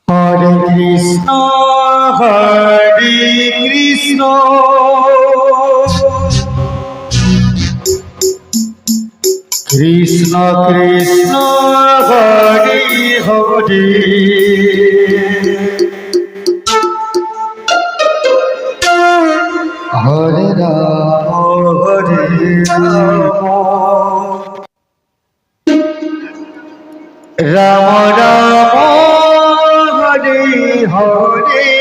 হরে কৃষ্ণ কৃষ্ণ কৃষ্ণ হরে হরে হরে রাম রাম রাম হরে হরে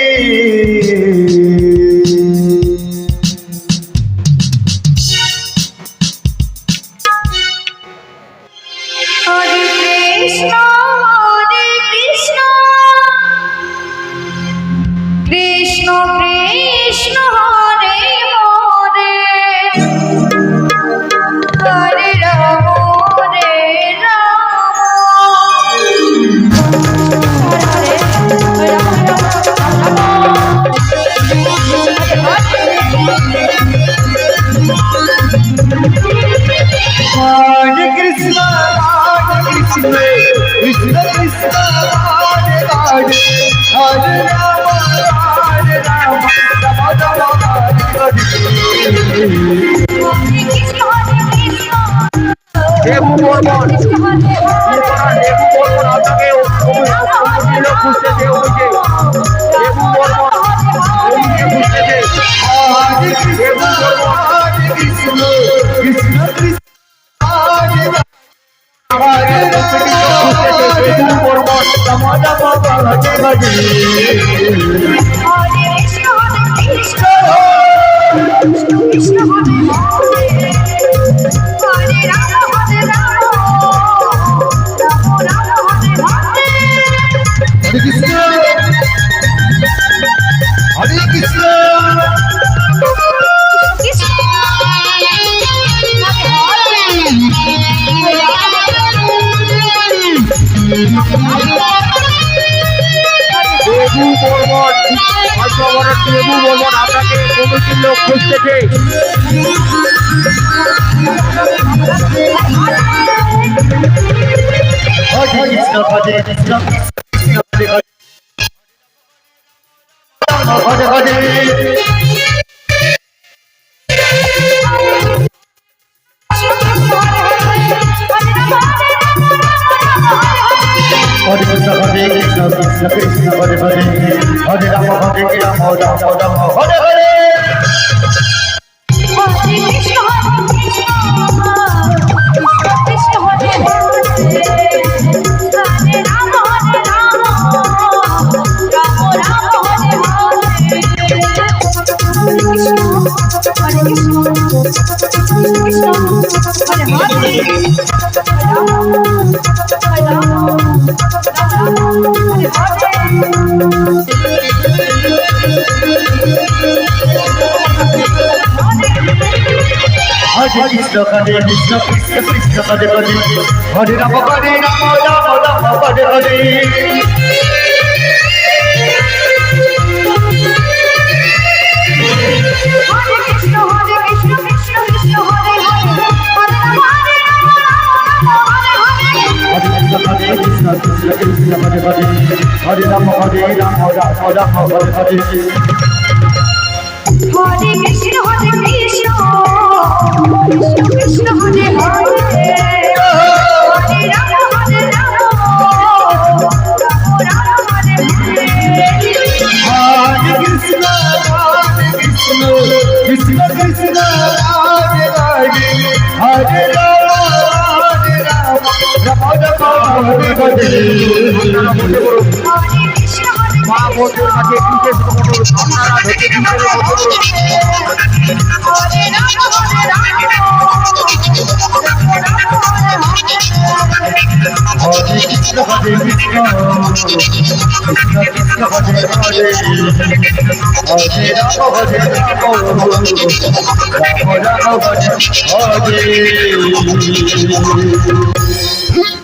কৃষ্ণ কৃষ্ণ হরে হরে হরে রাম হরে হরে কৃষ্ণ কৃষ্ণ কৃষ্ণ হরে হরে হরে রাম রাম রাম হরে দেবু বর্মন আপনাকে খুঁজতেছে ওদিকে দেবু বর্মন ওদিকে খুঁজতেছে দেবু বর্মন কৃষ্ণ কৃষ্ণ কৃষ্ণ দেবু বর্মন আপনাকে কমিটির লোক খুঁজতেছে হরে Krishna Krishna Krishna Hare Hare Hare Ram Ram Ram Hare Hare Hare Krishna Krishna Krishna Hare Hare Hare Rama Rama Hare Hare Hare Rama Hare Hare Hare Krishna Krishna Hare Hare Hare Rama Hare Rama Rama Hare Hare Hare Krishna Krishna Krishna Hare Hare Hare Rama Rama Hare Hare মা বন্ধুর কাছে বিশেষ অনুরোধ আপনারা ভেতরে হরে কৃষ্ণ হরে কৃষ্ণ কৃষ্ণ কৃষ্ণ হরে হরে হরে রাম হরে রাম রাম রাম হরে হরে